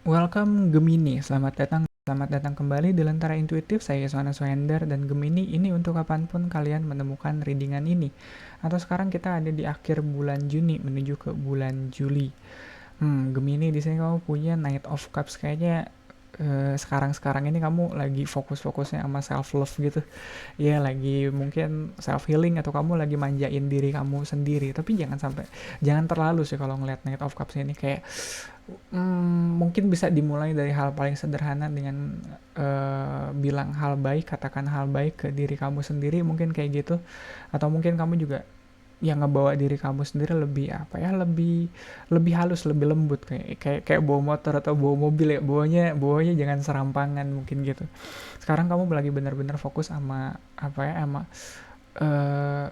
Welcome Gemini, selamat datang kembali di Lentera Intuitif. Saya Yeswana Swender dan Gemini ini untuk kapanpun kalian menemukan readingan ini. Atau sekarang kita ada di akhir bulan Juni menuju ke bulan Juli. Gemini di sini kamu punya Knight of Cups, kayaknya sekarang-sekarang ini kamu lagi fokus-fokusnya sama self love gitu. Ya lagi mungkin self healing atau kamu lagi manjain diri kamu sendiri. Tapi jangan terlalu sih kalau ngeliat Knight of Cups ini kayak mungkin bisa dimulai dari hal paling sederhana dengan bilang hal baik, katakan hal baik ke diri kamu sendiri, mungkin kayak gitu. Atau mungkin kamu juga yang ngebawa diri kamu sendiri lebih apa ya, lebih lebih halus, lebih lembut, kayak kayak kayak bawa motor atau bawa mobil ya, bawanya jangan serampangan mungkin gitu. Sekarang kamu lagi benar-benar fokus sama apa ya, sama eh,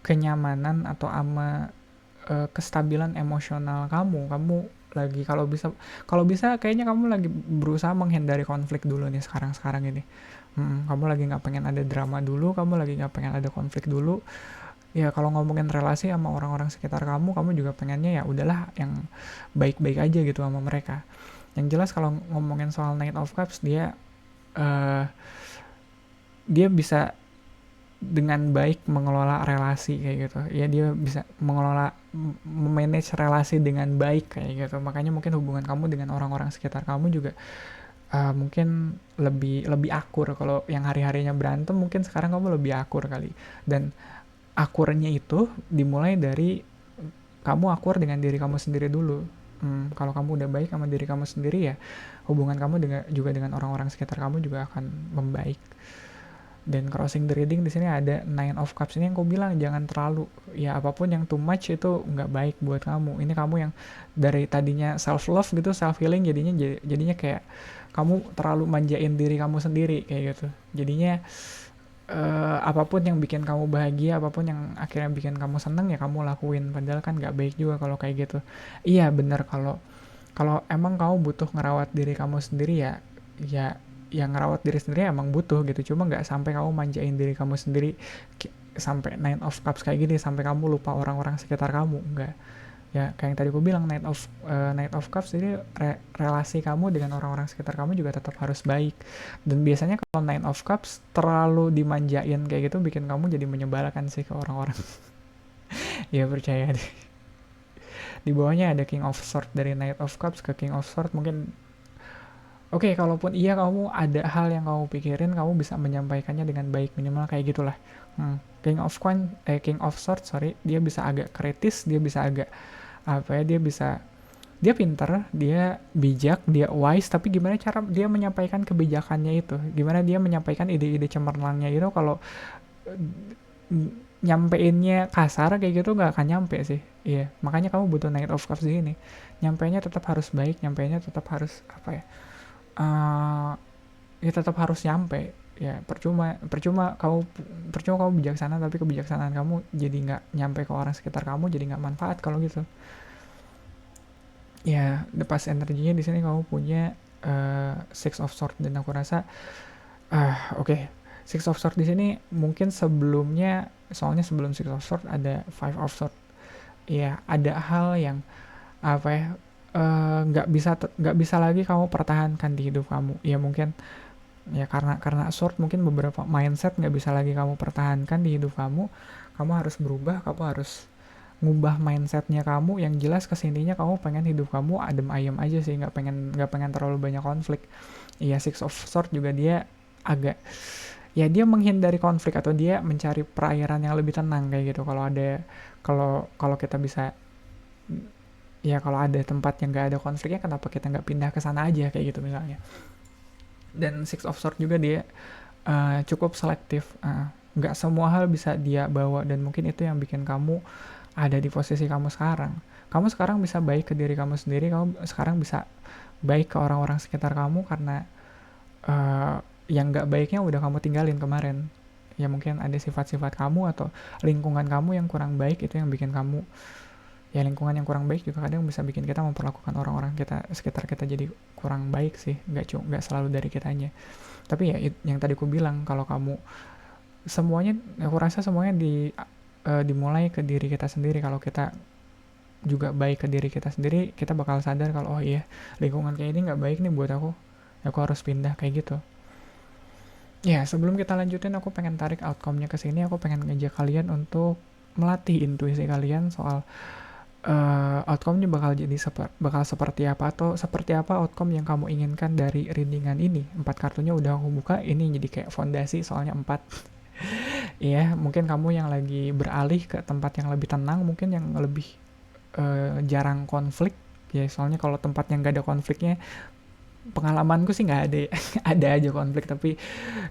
kenyamanan atau sama kestabilan emosional kamu lagi, kalau bisa kayaknya kamu lagi berusaha menghindari konflik dulu nih sekarang ini. Kamu lagi nggak pengen ada drama dulu, kamu lagi nggak pengen ada konflik dulu. Ya kalau ngomongin relasi sama orang-orang sekitar kamu juga pengennya ya udahlah yang baik-baik aja gitu sama mereka. Yang jelas kalau ngomongin soal Knight of Cups, eh, dia bisa dengan baik mengelola relasi kayak gitu ya, dia bisa manage relasi dengan baik kayak gitu. Makanya mungkin hubungan kamu dengan orang-orang sekitar kamu juga mungkin lebih lebih akur. Kalau yang hari-harinya berantem, mungkin sekarang kamu lebih akur kali. Dan akurnya itu dimulai dari kamu akur dengan diri kamu sendiri dulu. Kalau kamu udah baik sama diri kamu sendiri, ya hubungan kamu juga dengan orang-orang sekitar kamu juga akan membaik. Dan crossing the reading di sini ada Nine of Cups, ini yang aku bilang jangan terlalu, ya apapun yang too much itu nggak baik buat kamu. Ini kamu yang dari tadinya self love gitu, self healing, jadinya kayak kamu terlalu manjain diri kamu sendiri kayak gitu. Jadinya apapun yang bikin kamu bahagia, apapun yang akhirnya bikin kamu seneng ya kamu lakuin, padahal kan nggak baik juga kalau kayak gitu. Iya bener, kalau kalau emang kamu butuh ngerawat diri kamu sendiri, ya yang ngerawat diri sendiri emang butuh gitu, cuma nggak sampai kamu manjain diri kamu sendiri sampai Nine of Cups kayak gini, sampai kamu lupa orang-orang sekitar kamu. Enggak, ya kayak yang tadi aku bilang, Night of Cups, jadi relasi kamu dengan orang-orang sekitar kamu juga tetap harus baik. Dan biasanya kalau Nine of Cups terlalu dimanjain kayak gitu bikin kamu jadi menyebalkan sih ke orang-orang. Ya percaya deh. Di bawahnya ada King of Swords, dari Knight of Cups ke King of Swords. Mungkin oke, kalaupun iya kamu ada hal yang kamu pikirin, kamu bisa menyampaikannya dengan baik, minimal kayak gitulah. King of Swords, sorry, dia bisa agak kritis, dia bisa agak apa ya, dia pinter, dia bijak, dia wise, tapi gimana cara dia menyampaikan kebijakannya itu? Gimana dia menyampaikan ide-ide cemerlangnya itu? Kalau nyampeinnya kasar kayak gitu nggak akan nyampe sih. Iya, makanya kamu butuh Knight of Cups di sini. Nyampeinnya tetap harus baik, nyampeinnya tetap harus apa ya? uh, ya tetap harus nyampe. Ya percuma kamu bijaksana tapi kebijaksanaan kamu jadi nggak nyampe ke orang sekitar kamu, jadi nggak manfaat kalau gitu. Ya lepas energinya di sini kamu punya Six of Swords, dan aku rasa oke. Six of Swords di sini mungkin sebelumnya, soalnya sebelum Six of Swords ada Five of Swords. Ya ada hal yang apa ya, nggak bisa lagi kamu pertahankan di hidup kamu. Ya mungkin ya karena short, mungkin beberapa mindset nggak bisa lagi kamu pertahankan di hidup kamu harus berubah, kamu harus ngubah mindsetnya kamu. Yang jelas kesininya kamu pengen hidup kamu adem ayem aja sih, nggak pengen terlalu banyak konflik. Iya, Six of Swords juga dia agak, ya dia menghindari konflik atau dia mencari perairan yang lebih tenang kayak gitu. Kalau kalau kita bisa, ya kalau ada tempat yang nggak ada konfliknya, kenapa kita nggak pindah ke sana aja kayak gitu misalnya. Dan Six of Swords juga dia cukup selektif, nggak semua hal bisa dia bawa, dan mungkin itu yang bikin kamu ada di posisi kamu sekarang. Kamu sekarang bisa baik ke diri kamu sendiri, kamu sekarang bisa baik ke orang-orang sekitar kamu karena yang nggak baiknya udah kamu tinggalin kemarin. Ya mungkin ada sifat-sifat kamu atau lingkungan kamu yang kurang baik, itu yang bikin kamu, ya lingkungan yang kurang baik juga kadang bisa bikin kita memperlakukan orang-orang kita sekitar kita jadi kurang baik sih, nggak selalu dari kitanya. Tapi ya yang tadi aku bilang, kalau kamu semuanya, aku rasa semuanya dimulai ke diri kita sendiri. Kalau kita juga baik ke diri kita sendiri, kita bakal sadar kalau oh iya lingkungan kayak ini nggak baik nih buat aku harus pindah kayak gitu. Ya, sebelum kita lanjutin, aku pengen tarik outcome-nya ke sini. Aku pengen ngajak kalian untuk melatih intuisi kalian soal outcome-nya bakal seperti apa, atau seperti apa outcome yang kamu inginkan dari readingan ini. 4 kartunya udah aku buka, ini jadi kayak fondasi soalnya 4. Iya, mungkin kamu yang lagi beralih ke tempat yang lebih tenang, mungkin yang lebih jarang konflik. Ya, soalnya kalau tempat yang gak ada konfliknya, pengalamanku sih nggak ada ya. Ada aja konflik, tapi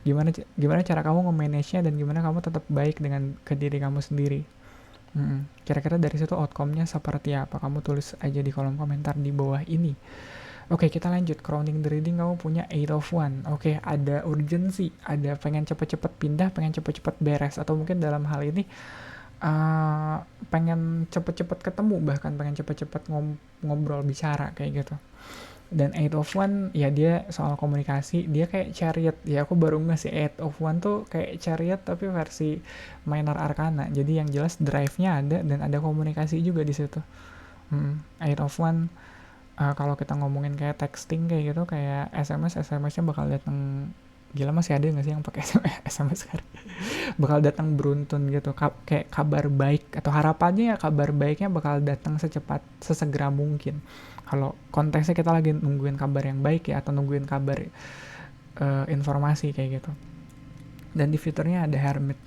gimana cara kamu nge-manage-nya dan gimana kamu tetap baik dengan ke diri kamu sendiri. Kira-kira dari situ outcome-nya seperti apa? Kamu tulis aja di kolom komentar di bawah ini. Oke, kita lanjut. Crowning the reading, kamu punya 8 of One. Oke, ada urgency, ada pengen cepet-cepet pindah, pengen cepet-cepet beres, atau mungkin dalam hal ini pengen cepet-cepet ketemu, bahkan pengen cepet-cepet ngobrol, bicara, kayak gitu. Dan 8 of One, ya dia soal komunikasi, dia kayak chariot. Ya aku baru nggak sih, 8 of One tuh kayak chariot tapi versi minor arcana. Jadi yang jelas drive-nya ada dan ada komunikasi juga di situ. 8 of One, kalau kita ngomongin kayak texting kayak gitu, kayak SMS-nya bakal datang. Gila, masih ada nggak sih yang pakai SMS sekarang? Bakal datang beruntun gitu, kayak kabar baik, atau harapannya ya kabar baiknya bakal datang sesegera mungkin. Kalau konteksnya kita lagi nungguin kabar yang baik ya, atau nungguin kabar informasi kayak gitu. Dan di fiturnya ada Hermit.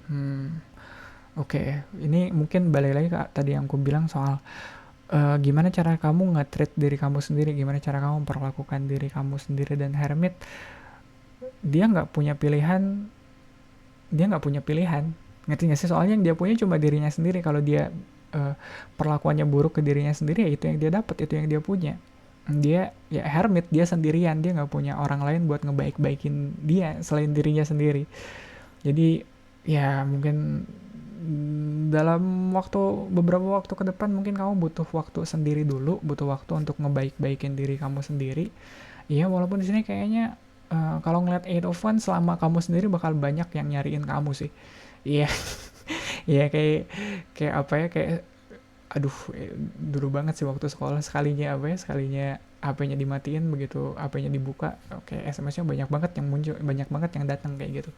Oke. Ini mungkin balik lagi ke tadi yang aku bilang soal gimana cara kamu nge-treat diri kamu sendiri, gimana cara kamu memperlakukan diri kamu sendiri. Dan Hermit, dia nggak punya pilihan, ngerti nggak sih? Soalnya yang dia punya cuma dirinya sendiri. Kalau dia perlakuannya buruk ke dirinya sendiri, ya itu yang dia dapat, itu yang dia punya. Dia ya hermit, dia sendirian, dia nggak punya orang lain buat ngebaik-baikin dia selain dirinya sendiri. Jadi ya mungkin dalam beberapa waktu ke depan mungkin kamu butuh waktu sendiri dulu, butuh waktu untuk ngebaik-baikin diri kamu sendiri. Iya, walaupun di sini kayaknya kalau ngeliat 8 of One, selama kamu sendiri bakal banyak yang nyariin kamu sih. Iya. Iya, kayak apa ya, kayak aduh, dulu banget sih waktu sekolah, sekalinya HP-nya dimatiin, begitu HP-nya dibuka, oke, SMS-nya banyak banget yang muncul, banyak banget yang datang kayak gitu.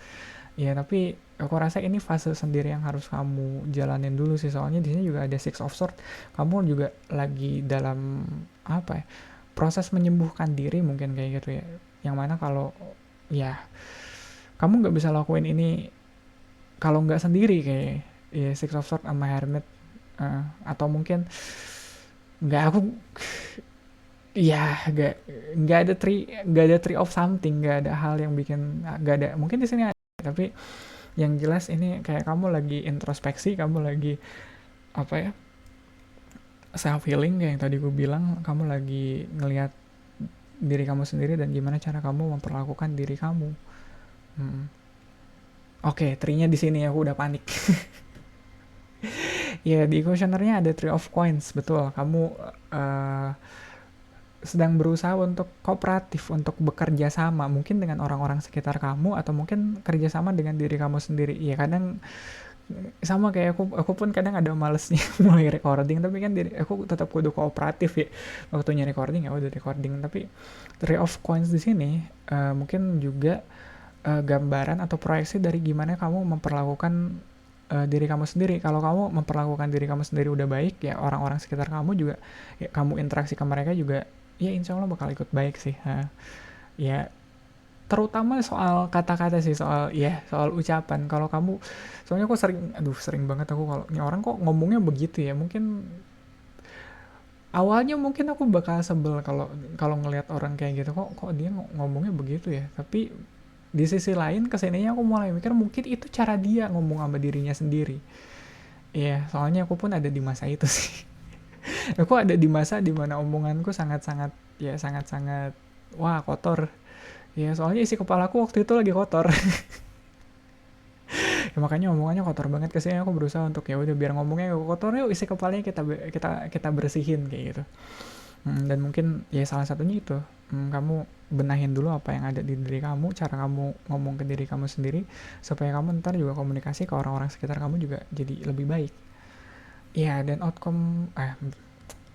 Ya, tapi aku rasa ini fase sendiri yang harus kamu jalanin dulu sih, soalnya di sini juga ada Six of Swords. Kamu juga lagi dalam apa ya? Proses menyembuhkan diri mungkin kayak gitu ya. Yang mana kalau ya kamu nggak bisa lakuin ini kalau nggak sendiri, kayak ya Six of Swords sama Hermit. Atau mungkin nggak, aku ya nggak ada three of something, nggak ada hal yang bikin, nggak ada, mungkin di sini ada, tapi yang jelas ini kayak kamu lagi introspeksi, kamu lagi apa ya, self healing kayak yang tadi gue bilang. Kamu lagi ngelihat diri kamu sendiri dan gimana cara kamu memperlakukan diri kamu. Oke, tree-nya di sini aku udah panik. Ya, di questionnaire-nya ada Three of Coins, betul. Kamu sedang berusaha untuk kooperatif, untuk bekerja sama, mungkin dengan orang-orang sekitar kamu, atau mungkin kerjasama dengan diri kamu sendiri. Ya, kadang sama kayak aku pun kadang ada malesnya mulai recording, tapi kan aku tetap kudu kooperatif ya. Waktunya recording ya udah recording. Tapi Three of Coins di sini mungkin juga gambaran atau proyeksi dari gimana kamu memperlakukan diri kamu sendiri. Kalau kamu memperlakukan diri kamu sendiri udah baik, ya orang-orang sekitar kamu juga, ya kamu interaksi ke mereka juga, ya insya Allah bakal ikut baik sih. Ya, terutama soal kata-kata sih, soal ucapan. Kalau kamu, soalnya aku sering banget aku kalau ini orang kok ngomongnya begitu ya. Mungkin awalnya mungkin aku bakal sebel kalau ngelihat orang kayak gitu, kok dia ngomongnya begitu ya. Tapi di sisi lain kesininya aku mulai mikir mungkin itu cara dia ngomong sama dirinya sendiri. Iya, soalnya aku pun ada di masa itu sih. Aku ada di masa dimana omonganku sangat-sangat wah kotor. Ya, soalnya isi kepalaku waktu itu lagi kotor. Ya, makanya omongannya kotor banget. Kesini aku berusaha untuk ya udah biar ngomongnya kotor, yuk isi kepalanya kita bersihin kayak gitu. Dan mungkin ya salah satunya itu, kamu benahin dulu apa yang ada di diri kamu, cara kamu ngomong ke diri kamu sendiri, supaya kamu ntar juga komunikasi ke orang-orang sekitar kamu juga jadi lebih baik. Ya, dan outcome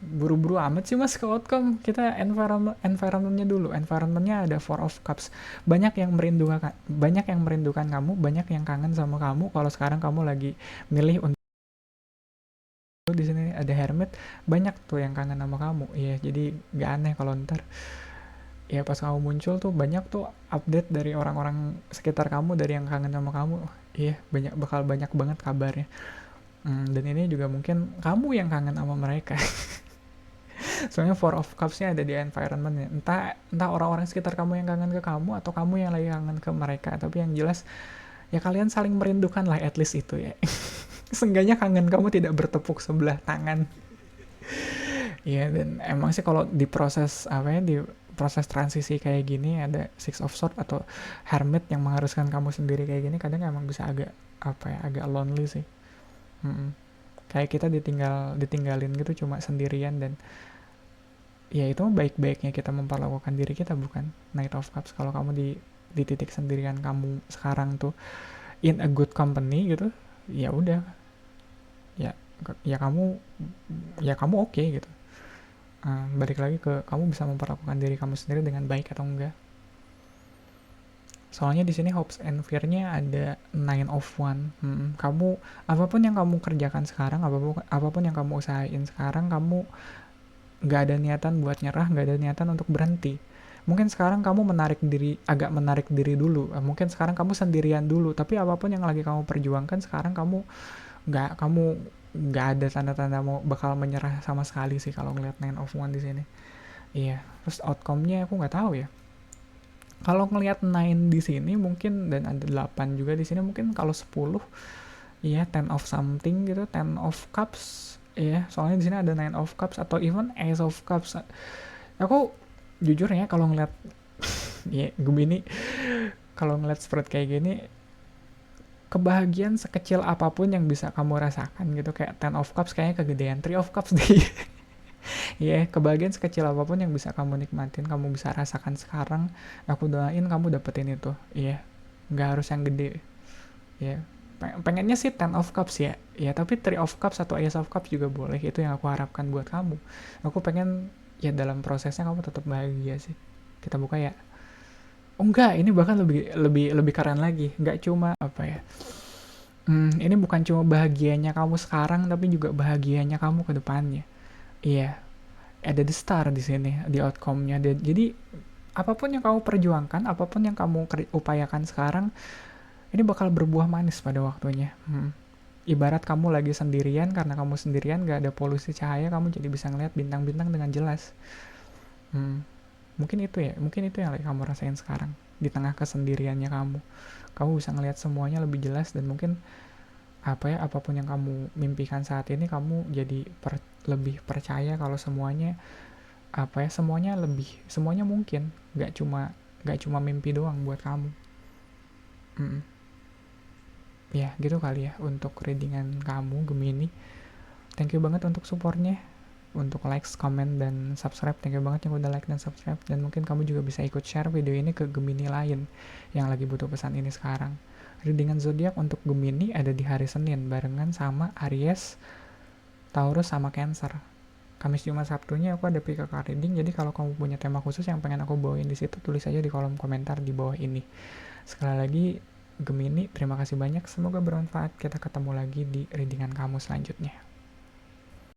buru-buru amat sih mas ke outcome. Kita environmentnya dulu. Environmentnya ada Four of Cups. Banyak yang merindukan kamu, banyak yang kangen sama kamu. Kalau sekarang kamu lagi milih untuk di sini ada Hermit, banyak tuh yang kangen sama kamu. Iya, jadi nggak aneh kalau ntar ya pas kamu muncul tuh banyak tuh update dari orang-orang sekitar kamu, dari yang kangen sama kamu. Iya, bakal banyak banget kabarnya. Dan ini juga mungkin kamu yang kangen sama mereka. Soalnya Four of Cups-nya ada di environment ya. Entah orang-orang sekitar kamu yang kangen ke kamu atau kamu yang lagi kangen ke mereka. Tapi yang jelas ya kalian saling merindukan lah, at least itu ya. Seenggaknya kangen kamu tidak bertepuk sebelah tangan. Iya, dan emang sih kalau di proses apa ya, di proses transisi kayak gini ada Six of Swords atau Hermit yang mengharuskan kamu sendiri kayak gini, kadang emang bisa agak apa ya, agak lonely sih. Mm-mm. Kayak kita ditinggalin gitu cuma sendirian, dan ya itu baik-baiknya kita memperlakukan diri kita, bukan Knight of Cups. Kalau kamu di titik sendirian kamu sekarang tuh in a good company gitu, ya udah, ya ya kamu oke okay, gitu. Balik lagi ke kamu bisa memperlakukan diri kamu sendiri dengan baik atau enggak. Soalnya di sini hopes and fear-nya ada Nine of One. Kamu apapun yang kamu kerjakan sekarang, apapun yang kamu usahain sekarang, kamu nggak ada niatan buat nyerah, nggak ada niatan untuk berhenti. Mungkin sekarang kamu agak menarik diri dulu. Mungkin sekarang kamu sendirian dulu. Tapi apapun yang lagi kamu perjuangkan sekarang, kamu nggak ada tanda-tanda mau bakal menyerah sama sekali sih kalau ngeliat Nine of One di sini. Iya. Terus outcome-nya aku nggak tahu ya. Kalau ngelihat 9 di sini mungkin, dan ada 8 juga di sini, mungkin kalau 10 ya 10 of something gitu, 10 of cups ya. Soalnya di sini ada 9 of cups atau even Ace of cups. Aku jujur ya kalau ngelihat ya Gemini, kalau ngelihat spread kayak gini, kebahagiaan sekecil apapun yang bisa kamu rasakan gitu, kayak 10 of cups kayaknya kegedean, 3 of cups deh. Iya, kebahagiaan sekecil apapun yang bisa kamu nikmatin, kamu bisa rasakan sekarang, aku doain kamu dapetin itu. Iya, nggak harus yang gede. Iya, pengennya sih 10 of cups ya. Ya, tapi 3 of cups atau Ace of cups juga boleh. Itu yang aku harapkan buat kamu. Aku pengen ya dalam prosesnya kamu tetap bahagia sih. Kita buka ya. Oh enggak, ini bahkan lebih keren lagi. Nggak cuma apa ya. Ini bukan cuma bahagianya kamu sekarang, tapi juga bahagianya kamu ke depannya. Iya, ada the star di sini, di outcome-nya. Jadi apapun yang kamu perjuangkan, apapun yang kamu upayakan sekarang, ini bakal berbuah manis pada waktunya. Ibarat kamu lagi sendirian, karena kamu sendirian gak ada polusi cahaya, kamu jadi bisa ngeliat bintang-bintang dengan jelas. Mungkin itu yang lagi kamu rasain sekarang. Di tengah kesendiriannya kamu bisa ngeliat semuanya lebih jelas, dan mungkin apapun yang kamu mimpikan saat ini, kamu jadi lebih percaya kalau semuanya semuanya mungkin, nggak cuma mimpi doang buat kamu. Ya gitu kali ya untuk readingan kamu Gemini. Thank you banget untuk supportnya, untuk likes, comment, dan subscribe. Thank you banget yang udah like dan subscribe. Dan mungkin kamu juga bisa ikut share video ini ke Gemini lain yang lagi butuh pesan ini sekarang. Readingan zodiak untuk Gemini ada di hari Senin barengan sama Aries, Taurus, sama Cancer. Kamis, Jumat, Sabtunya aku ada PKK reading. Jadi kalau kamu punya tema khusus yang pengen aku bawain di situ, tulis aja di kolom komentar di bawah ini. Sekali lagi Gemini, terima kasih banyak. Semoga bermanfaat. Kita ketemu lagi di readingan kamu selanjutnya.